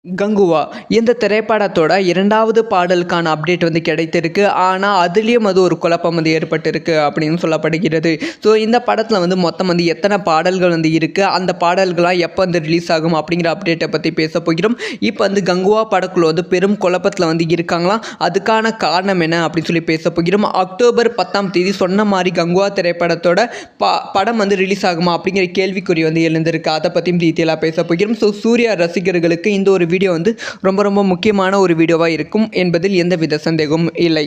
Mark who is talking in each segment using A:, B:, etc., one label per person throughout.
A: கங்குவா இந்த திரைப்படத்தோட இரண்டாவது பாடலுக்கான அப்டேட் வந்து கிடைத்திருக்கு. ஆனால் அதுலேயும் ஒரு குழப்பம் வந்து ஏற்பட்டிருக்கு அப்படின்னு சொல்லப்படுகிறது. ஸோ இந்த படத்தில் வந்து மொத்தம் வந்து எத்தனை பாடல்கள் வந்து இருக்குது, அந்த பாடல்கள்லாம் எப்போ வந்து ரிலீஸ் ஆகும் அப்படிங்கிற அப்டேட்டை பற்றி பேச போகிறோம். இப்போ வந்து கங்குவா படக்குழு வந்து பெரும் குழப்பத்தில் வந்து இருக்காங்களாம். அதுக்கான காரணம் என்ன அப்படின்னு சொல்லி பேச போகிறோம். அக்டோபர் 10ஆம் தேதி சொன்ன மாதிரி கங்குவா திரைப்படத்தோட படம் வந்து ரிலீஸ் ஆகுமா அப்படிங்கிற கேள்விக்குறி வந்து எழுந்திருக்கு. அதை பற்றியும் டீட்டெயிலாக பேச போகிறோம். ஸோ சூர்யா ரசிகர்களுக்கு இந்த ஒரு வீடியோ வந்து ரொம்ப ரொம்ப முக்கியமான ஒரு வீடியோவாக இருக்கும் என்பதில் எந்தவித சந்தேகமும் இல்லை.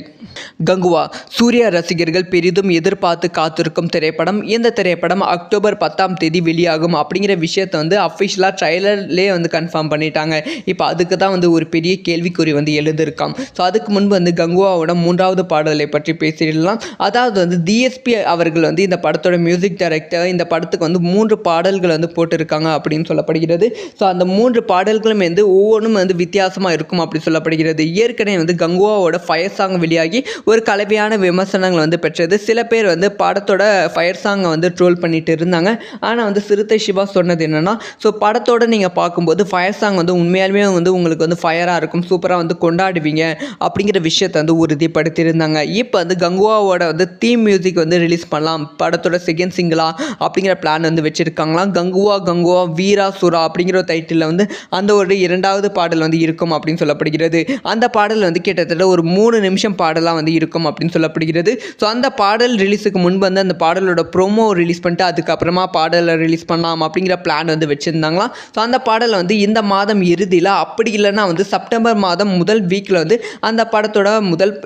A: கங்குவா சூர்யா ரசிகர்கள் பெரிதும் எதிர்பார்த்து காத்திருக்கும் திரைப்படம். இந்த திரைப்படம் அக்டோபர் 10ஆம் தேதி வெளியாகும் அப்படிங்கிற விஷயத்தை வந்து அஃபிஷியலாக ட்ரைலர்லேயே வந்து கன்ஃபார்ம் பண்ணிட்டாங்க. இப்போ அதுக்கு தான் வந்து ஒரு பெரிய கேள்விக்குறி வந்து எழுந்திருக்காம். ஸோ அதுக்கு முன்பு வந்து கங்குவாவோட 3வது பாடலை பற்றி பேசிடலாம். அதாவது வந்து டிஎஸ்பி அவர்கள் வந்து இந்த படத்தோட மியூசிக் டைரக்டர் இந்த படத்துக்கு வந்து 3 பாடல்கள் வந்து போட்டிருக்காங்க அப்படின்னு சொல்லப்படுகிறது. ஸோ அந்த 3 பாடல்களும் வந்து ஒவ்வொன்றும் வந்து வித்தியாசமாக இருக்கும் அப்படி சொல்லப்படுகிறது. ஏற்கனவே வந்து கங்குவாவோட ஃபயர் சாங் வெளியாகி ஒரு கலவையான விமர்சனங்கள் வந்து பெற்றது. சில பேர் வந்து படத்தோட ஃபயர் சாங்கை வந்து ட்ரோல் பண்ணிட்டு இருந்தாங்க. ஆனால் வந்து சிறுத்தை சிவா சொன்னது என்னென்னா, ஸோ படத்தோட நீங்கள் பார்க்கும்போது ஃபயர் சாங் வந்து உண்மையாலுமே வந்து உங்களுக்கு வந்து ஃபயராக இருக்கும், சூப்பராக வந்து கொண்டாடுவீங்க அப்படிங்கிற விஷயத்தை வந்து உறுதிப்படுத்தியிருந்தாங்க. இப்போ வந்து கங்குவாவோட வந்து தீம் மியூசிக் வந்து ரிலீஸ் பண்ணலாம் படத்தோட செகண்ட் சிங்கிளா அப்படிங்கிற பிளான் வந்து வச்சுருக்காங்களாம். கங்குவா கங்குவா வீரா சுரா அப்படிங்கிற ஒரு டைட்டிலில் வந்து அந்த ஒரு 2வது பாடல் வந்து இருக்கும் அப்படின்னு சொல்லப்படுகிறது. அந்த பாடல் வந்து கிட்டத்தட்ட ஒரு 3 நிமிஷம் பாடலாக வந்து இருக்கும் அப்படின்னு சொல்லப்படுகிறது. ஸோ அந்த பாடல் ரிலீஸுக்கு முன்பு வந்து அந்த பாடலோட ப்ரோமோ ரிலீஸ் பண்ணிட்டு அதுக்கப்புறமா பாடலை ரிலீஸ் பண்ணலாம் அப்படிங்கிற பிளான் வந்து வச்சுருந்தாங்களாம். ஸோ அந்த பாடலை வந்து இந்த மாதம் இறுதியில், அப்படி இல்லைன்னா வந்து செப்டம்பர் மாதம் முதல் வீக்கில் வந்து அந்த படத்தோட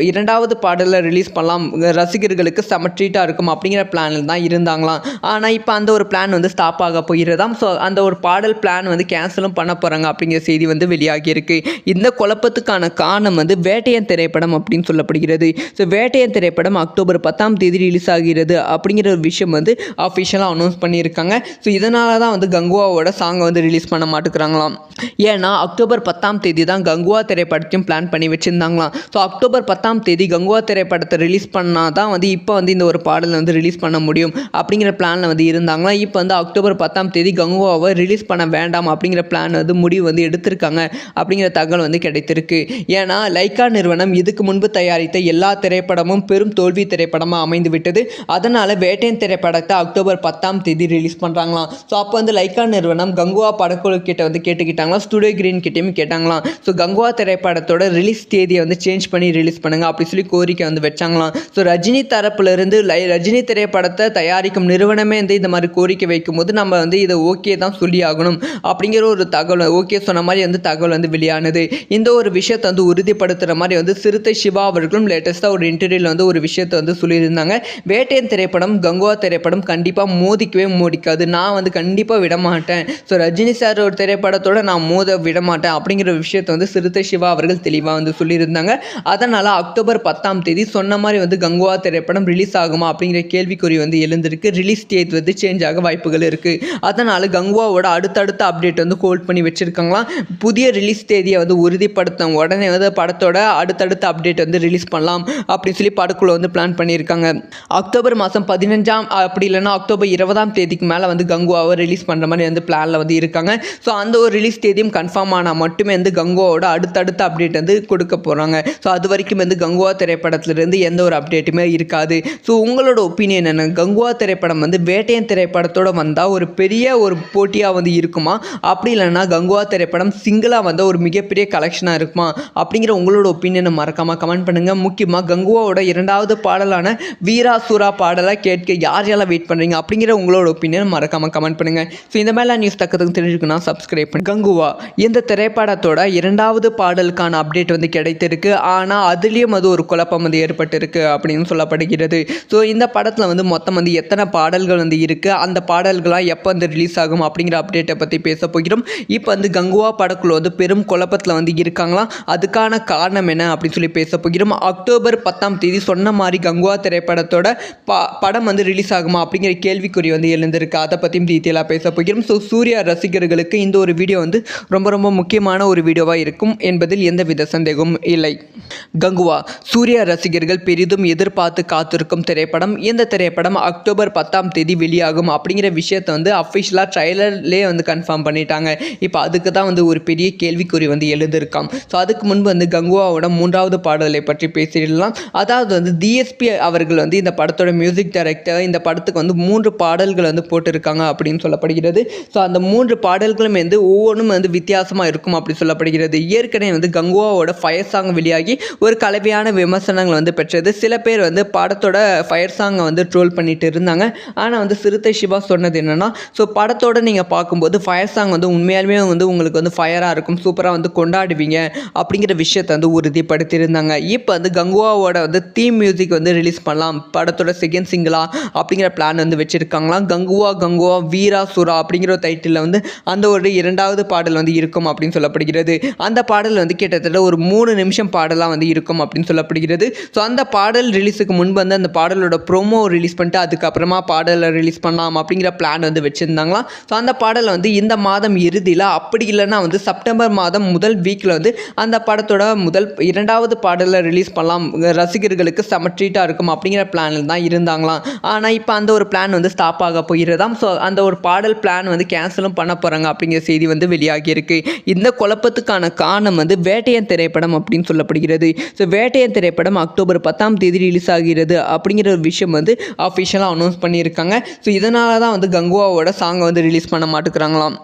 A: 2வது பாடலை ரிலீஸ் பண்ணலாம், ரசிகர்களுக்கு செம ட்ரீட்டாக இருக்கும் அப்படிங்கிற பிளானில் தான் இருந்தாங்களாம். ஆனால் இப்போ அந்த ஒரு பிளான் வந்து ஸ்டாப் ஆக போகிறதாம். ஸோ அந்த ஒரு பாடல் பிளான் வந்து கேன்சலும் பண்ண போகிறாங்க அப்படிங்கிற செய்தி வந்து வெளியாகியிருக்கு. இந்த குழப்பத்துக்கான காரணம் வந்து வேட்டையன் திரைப்படம் அப்படின்னு சொல்லப்படுகிறது. ஸோ வேட்டையன் திரைப்படம் அக்டோபர் 10ஆம் தேதி ரிலீஸ் ஆகிறது அப்படிங்கிற ஒரு விஷயம் வந்து அஃபிஷியலாக அனௌன்ஸ் பண்ணியிருக்காங்க. ஸோ இதனால தான் வந்து கங்குவாவோட சாங்கை வந்து ரிலீஸ் பண்ண மாட்டேங்கிறாங்களாம். ஏன்னா அக்டோபர் 10ஆம் தேதி தான் கங்குவா திரைப்படத்தையும் பிளான் பண்ணி வச்சுருந்தாங்களாம். ஸோ அக்டோபர் 10ஆம் தேதி கங்குவா திரைப்படத்தை ரிலீஸ் பண்ணால் தான் வந்து இப்போ வந்து இந்த ஒரு பாடலை வந்து ரிலீஸ் பண்ண முடியும் அப்படிங்கிற பிளானில் வந்து இருந்தாங்களாம். இப்போ வந்து அக்டோபர் 10ஆம் தேதி கங்குவாவை ரிலீஸ் பண்ண வேண்டாம் அப்படிங்கிற பிளான் வந்து முடிவு வந்து எடுத்திருக்காங்க அப்படிங்கிற தகவல் வந்து கிடைத்திருக்கு. ஏன்னா லைக்கா நிறுவனம் இதுக்கு முன்பு தயாரித்த எல்லா திரைப்படமும் பெரும் தோல்வி திரைப்படமாக அமைந்து விட்டது. அதனால் வேட்டையன் திரைப்படத்தை அக்டோபர் 10ஆம் தேதி ரிலீஸ் பண்ணுறாங்களாம். ஸோ அப்போ வந்து லைக்கா நிறுவனம் கங்குவா படக்குழு கிட்ட வந்து கேட்டுக்கிட்டாங்களாம், ஸ்டுடியோ கிரீன் கிட்டேயும் கேட்டாங்களாம். ஸோ கங்குவா திரைப்படத்தோட ரிலீஸ் தேதியை வந்து சேஞ்ச் பண்ணி ரிலீஸ் பண்ணுங்க அப்படி சொல்லி கோரிக்கை வந்து வச்சாங்களாம். ஸோ ரஜினி தரப்புலேருந்து ரஜினி திரைப்படத்தை தயாரிக்கும் நிறுவனமே வந்து இந்த மாதிரி கோரிக்கை வைக்கும்போது நம்ம வந்து இதை ஓகே தான் சொல்லி ஆகணும் அப்படிங்கிற ஒரு தகவல், ஓகே சொன்ன மாதிரி வந்து தகவல் வந்து வெளியானது. இந்த ஒரு விஷயத்தை வந்து உறுதிப்படுத்துகிற மாதிரி வந்து சிறுத்தை சிவா அவர்களும் லேட்டஸ்ட்டாக ஒரு இன்டர்வியூவில் வந்து ஒரு விஷயத்தை வந்து சொல்லியிருந்தாங்க. வேட்டையன் திரைப்படம் கங்குவா திரைப்படம் கண்டிப்பாக மோதிக்கவே மோதிக்காது, நான் வந்து கண்டிப்பாக விடமாட்டேன், ஸோ ரஜினி சார் ஒரு திரைப்படத்தோட நான் மோத விடமாட்டேன் அப்படிங்கிற விஷயத்தை வந்து சிறுத்தை சிவா அவர்கள் தெளிவாக வந்து சொல்லியிருந்தாங்க. அதனால் அக்டோபர் 10ஆம் தேதி சொன்ன மாதிரி வந்து கங்குவா திரைப்படம் ரிலீஸ் ஆகுமா அப்படிங்கிற கேள்விக்குறி வந்து எழுந்திருக்கு. ரிலீஸ் டேட் வந்து சேஞ்ச் ஆக வாய்ப்புகள் இருக்குது. அதனால் கங்குவாவோட அடுத்தடுத்த அப்டேட் வந்து ஹோல்ட் பண்ணி வச்சுருக்காங்களாம். புதிய ரிலீஸ் தேதியை வந்து உறுதிப்படுத்தும் உடனே வந்து படத்தோட அடுத்தடுத்த அப்டேட் வந்து ரிலீஸ் பண்ணலாம் அப்படின்னு சொல்லி படக்குழு வந்து பிளான் பண்ணியிருக்காங்க. அக்டோபர் மாதம் 15ஆம் அப்படி இல்லைன்னா அக்டோபர் 20ஆம் தேதிக்கு மேலே வந்து கங்குவாவை ரிலீஸ் பண்ணுற மாதிரி வந்து பிளானில் வந்து இருக்காங்க. ஸோ அந்த ஒரு ரிலீஸ் தேதியும் கன்ஃபார்ம் ஆனால் மட்டுமே வந்து கங்குவாவோட அடுத்தடுத்த அப்டேட் வந்து கொடுக்க போகிறாங்க. ஸோ அது வரைக்கும் வந்து கங்குவா திரைப்படத்திலிருந்து எந்த ஒரு அப்டேட்டுமே இருக்காது. ஸோ உங்களோட ஒப்பீனியன் என்ன? கங்குவா திரைப்படம் வந்து வேட்டையன் திரைப்படத்தோடு வந்தால் ஒரு பெரிய ஒரு போட்டியாக வந்து இருக்குமா, அப்படி இல்லைன்னா கங்குவா திரைப்படம் சிங்கிளாக வந்தால் ஒரு மிகப்பெரிய கலெக்ஷனாக இருக்குமா அப்படிங்கிற உங்களோட ஒப்பீனியனை மறக்காமல் கமெண்ட் பண்ணுங்கள். முக்கியமாக கங்குவாவோட 2வது பாடலான வீரா சூரா பாடலை கேட்க யார் யாரெல்லாம் வெயிட் பண்ணுறீங்க அப்படிங்கிற உங்களோட ஒப்பீனியனை மறக்காமல் கமெண்ட் பண்ணுங்கள். ஸோ இந்த மாதிரி நியூஸ் தக்கத்துக்கு தெரிஞ்சுக்கணும் சப்ஸ்கிரைப் பண்ணி. கங்குவா இந்த திரைப்படத்தோட 2வது பாடலுக்கான அப்டேட் வந்து கிடைத்திருக்கு. ஆனால் அதுலேயும் ஒரு குழப்பம் வந்து ஏற்பட்டிருக்கு அப்படின்னு சொல்லப்படுகிறது. ஸோ இந்த படத்தில் வந்து மொத்தம் வந்து எத்தனை பாடல்கள் வந்து இருக்குது, அந்த பாடல்கள்லாம் எப்போ வந்து ரிலீஸ் ஆகும் அப்படிங்கிற அப்டேட்டை பற்றி பேச போகிறோம். இப்போ வந்து கங்குவா படக்குழு வந்து பெரும் குழப்பத்தில் வந்து இருக்காங்களாம். அதுக்கான காரணம் என்ன அப்படின்னு சொல்லி பேச போகிறோம். அக்டோபர் 10ஆம் தேதி சொன்ன மாதிரி கங்குவா திரைப்படத்தோட படம் வந்து ரிலீஸ் ஆகுமா அப்படிங்கிற கேள்விக்குறி வந்து எழுந்திருக்கு. அதை பற்றியும் டீட்டெயிலாக பேச போகிறோம். ஸோ சூர்யா ரசிகர்களுக்கு இந்த ஒரு வீடியோ வந்து ரொம்ப ரொம்ப முக்கியமான ஒரு வீடியோவாக இருக்கும் என்பதில் எந்தவித சந்தேகமும் இல்லை. கங்குவா சூர்யா ரசிகர்கள் பெரிதும் எதிர்பார்த்து காத்திருக்கும் திரைப்படம். இந்த திரைப்படம் அக்டோபர் 10ஆம் தேதி வெளியாகும் அப்படிங்கிற விஷயத்தை வந்து அஃபிஷியலாக ட்ரைலர்லேயே வந்து கன்ஃபார்ம் பண்ணிட்டாங்க. இப்போ அதுக்கு தான் வந்து ஒரு பெரிய கேள்விக்குறி வந்து எழுந்திருக்காம். ஸோ அதுக்கு முன்பு வந்து கங்குவாவோட 3வது பாடலை பற்றி பேசிடலாம். அதாவது வந்து டிஎஸ்பி அவர்கள் வந்து இந்த படத்தோட மியூசிக் டைரக்டர் இந்த படத்துக்கு வந்து 3 பாடல்கள் வந்து போட்டிருக்காங்க அப்படின்னு சொல்லப்படுகிறது. ஸோ அந்த 3 பாடல்களும் வந்து ஒவ்வொன்றும் வந்து வித்தியாசமாக இருக்கும் அப்படி சொல்லப்படுகிறது. ஏற்கனவே வந்து கங்குவாவோட ஃபயர் சாங் வெளியாகி ஒரு கலவையான விமர்சனங்கள் வந்து பெற்றது. சில பேர் வந்து படத்தோட ஃபயர் சாங்கை வந்து ட்ரோல் பண்ணிட்டு இருந்தாங்க. ஆனால் வந்து சிறுத்தை சிவா சொன்னது என்னன்னா, ஸோ படத்தோட நீங்கள் பார்க்கும்போது ஃபயர் சாங் வந்து உண்மையாலுமே வந்து உங்களுக்கு வந்து ஃபயராக இருக்கும், சூப்பராக வந்து கொண்டாடுவீங்க அப்படிங்கிற விஷயத்தை வந்து உறுதிப்படுத்தியிருந்தாங்க. இப்போ வந்து கங்குவாவோட வந்து தீம் மியூசிக் வந்து ரிலீஸ் பண்ணலாம் படத்தோட செகண்ட் சிங்கிளா அப்படிங்கிற பிளான் வந்து வச்சுருக்காங்களாம். கங்குவா கங்குவா வீரா சுரா அப்படிங்கிற ஒரு டைட்டிலில் வந்து அந்த ஒரு 2வது பாடல் வந்து இருக்கும் அப்படின்னு சொல்லப்படுகிறது. அந்த பாடல் வந்து கிட்டத்தட்ட ஒரு 3 நிமிஷம் பாடலாக வந்து இருக்கும் அப்படின்னு சொல்லப்படுகிறது. ஸோ அந்த பாடல் ரிலீஸுக்கு முன்பு வந்து அந்த பாடலோட ப்ரோமோ ரிலீஸ் பண்ணிட்டு அதுக்கப்புறமா பாடலை ரிலீஸ் பண்ணலாம் அப்படிங்கிற பிளான் வந்து வச்சுருந்தாங்களாம். ஸோ அந்த பாடலை வந்து இந்த மாதம் இறுதியில் அப்படி இல்லைன்னா வந்து செப்டம்பர் மாதம் முதல் வீக்கில் வந்து அந்த படத்தோட 2வது பாடலை ரிலீஸ் பண்ணலாம், ரசிகர்களுக்கு செம ட்ரீட்டாக இருக்கும் அப்படிங்கிற பிளானில் தான் இருந்தாங்களாம். ஆனால் இப்போ அந்த ஒரு பிளான் வந்து ஸ்டாப் ஆக போகிறதாம். ஸோ அந்த ஒரு பாடல் பிளான் வந்து கேன்சலும் பண்ண போகிறாங்க அப்படிங்கிற செய்தி வந்து வெளியாகியிருக்கு. இந்த குழப்பத்துக்கான காரணம் வந்து வேட்டையன் திரைப்படம் அப்படின்னு சொல்லப்படுகிறது. ஸோ வேட்டையன் திரைப்படம் அக்டோபர் 10ஆம் தேதி ரிலீஸ் ஆகிறது அப்படிங்கிற ஒரு விஷயம் வந்து அஃபிஷியலாக அனௌன்ஸ் பண்ணியிருக்காங்க. ஸோ இதனால தான் வந்து கங்குவாவோட சாங்கை வந்து ரிலீஸ் பண்ண மாட்டேங்கிறாங்களாம்.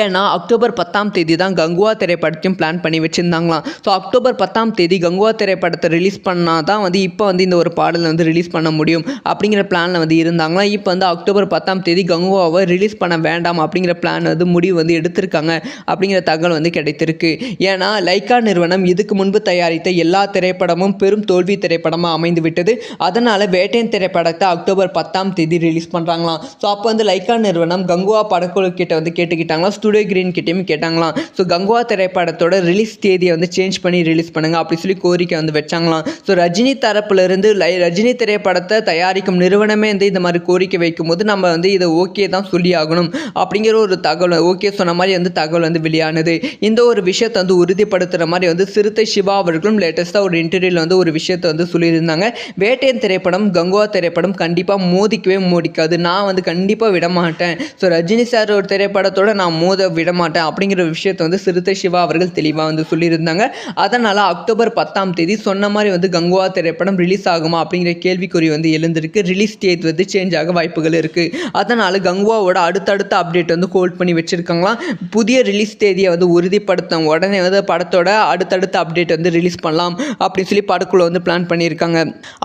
A: ஏன்னா அக்டோபர் 10ஆம் தேதி தான் கங்குவா திரைப்படத்தையும் பிளான் பண்ணி வச்சுருந்தாங்களாம். ஸோ அக்டோபர் 10ஆம் தேதி கங்குவா திரைப்படத்தை ரிலீஸ் பண்ணால் தான் வந்து இப்போ வந்து இந்த ஒரு பாடல் வந்து ரிலீஸ் பண்ண முடியும் அப்படிங்கிற பிளானில் வந்து இருந்தாங்களாம். இப்போ வந்து அக்டோபர் 10ஆம் தேதி கங்குவாவை ரிலீஸ் பண்ண வேண்டாம் அப்படிங்கிற பிளான் வந்து முடிவு வந்து எடுத்திருக்காங்க அப்படிங்கிற தகவல் வந்து கிடைத்திருக்கு. ஏன்னா லைக்கா நிறுவனம் இதுக்கு முன்பு தயாரித்த எல்லா திரைப்படமும் பெரும் தோல்வி திரைப்படமாக அமைந்து விட்டது. அதனால் வேட்டையன் திரைப்படத்தை அக்டோபர் 10ஆம் தேதி ரிலீஸ் பண்ணுறாங்களாம். ஸோ அப்போ வந்து லைக்கா நிறுவனம் கங்குவா படக்குழு கிட்ட வந்து கேட்டுக்கிட்டாங்களாம், ஸ்டுடியோ கிரீன் கிட்டேயும் கேட்டாங்களாம். ஸோ கங்குவா திரைப்படத்தோட ரிலீஸ் தேதியை வந்து சேஞ்ச் பண்ணி ரிலீஸ் பண்ணுங்க அப்படி சொல்லி கோரிக்கை வந்து வச்சாங்களாம். ஸோ ரஜினி தரப்புலேருந்து ரஜினி திரைப்படத்தை தயாரிக்கும் நிறுவனமே வந்து இந்த மாதிரி கோரிக்கை வைக்கும்போது நம்ம வந்து இதை ஓகே தான் சொல்லி ஆகணும் அப்படிங்கிற ஒரு தகவல் ஓகே சொன்ன மாதிரி வந்து தகவல் வந்து வெளியானது. இந்த ஒரு விஷயத்தை வந்து உறுதிப்படுத்துகிற மாதிரி வந்து சிறுத்தை சிவா அவர்களும் லேட்டஸ்ட்டாக ஒரு இன்டர்வியூவில் வந்து ஒரு விஷயத்தை வந்து சொல்லியிருந்தாங்க. வேட்டையன் திரைப்படம் கங்குவா திரைப்படம் கண்டிப்பாக மோதிக்கவே மோதிக்காது, நான் வந்து கண்டிப்பாக விடமாட்டேன். ஸோ ரஜினி சார் ஒரு திரைப்படத்தோட நான் மோத விடமாட்டேன் அப்படிங்கிற விஷயத்தை வந்து சிறுத்தை சிவா அவர்கள் தெளிவாக வந்து சொல்லியிருந்தாங்க. அதனால் அக்டோபர் 10ஆம் தேதி சொன்ன மாதிரி வந்து கங்குவா திரைப்படம் ரிலீஸ் ஆகுமா அப்படிங்கிற கேள்விக்குறி வந்து எழுந்திருக்கு. ரிலீஸ் டேட் வந்து சேஞ்ச் ஆக வாய்ப்புகள் இருக்குது. அதனால் கங்குவாவோட அடுத்தடுத்த அப்டேட் வந்து ஹோல்ட் பண்ணி வச்சுருக்காங்களாம். புதிய ரிலீஸ் தேதியை வந்து உறுதிப்படுத்த உடனே வந்து படத்தோட அடுத்தடுத்த அப்டேட் வந்து ரிலீஸ் பண்ணலாம் அப்படின்னு சொல்லி படக்குழு வந்து பிளான் பண்ணியிருக்காங்க.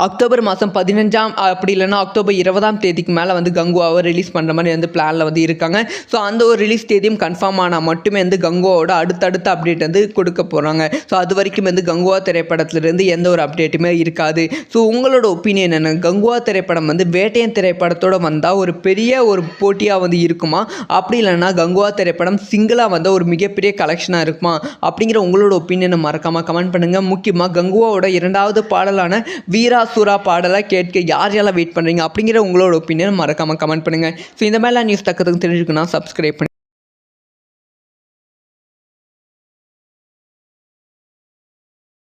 A: அக்டோபர் மாதம் 15ஆம் அப்படி இல்லைன்னா அக்டோபர் 20ஆம் தேதிக்கு மேலே வந்து கங்குவாவை ரிலீஸ் பண்ணுற மாதிரி வந்து பிளானில் வந்து இருக்காங்க. ஸோ அந்த ஒரு ரிலீஸ் தேதியும் கன்ஃபார்ம் ஆனால் மட்டுமே வந்து கங்குவாவோட அடுத்தடுத்த அப்டேட் வந்து கொடுக்க போகிறாங்க. ஸோ அது வரைக்கும் வந்து கங்குவா திரைப்படத்திலிருந்து எந்த ஒரு அப்டேட்டுமே இருக்காது. ஸோ உங்களோட ஒப்பீனியன் என்ன? கங்குவா திரைப்படம் வந்து வேட்டையன் திரைப்படத்தோடு வந்தால் ஒரு பெரிய ஒரு போட்டியாக வந்து இருக்குமா, அப்படி இல்லைன்னா கங்குவா திரைப்படம் சிங்கிளாக வந்தால் ஒரு மிகப்பெரிய கலெக்ஷனாக இருக்குமா அப்படிங்கிற உங்களோட ஒப்பீனியனை மறக்காமல் கமெண்ட் பண்ணுங்கள். முக்கியமாக கங்குவாவோட 2வது பாடலான வீரா சூரா பாடலை கேட்க யார் யாரெல்லாம் வெயிட் பண்ணுறீங்க அப்படிங்கிற உங்களோட ஒப்பீனியனை மறக்காமல் கமெண்ட் பண்ணுங்கள். ஸோ இந்த மாதிரிலாம் நியூஸ் தக்கத்துக்கு தெரிஞ்சுக்கணும் சப்ஸ்கிரைப் பண்ணி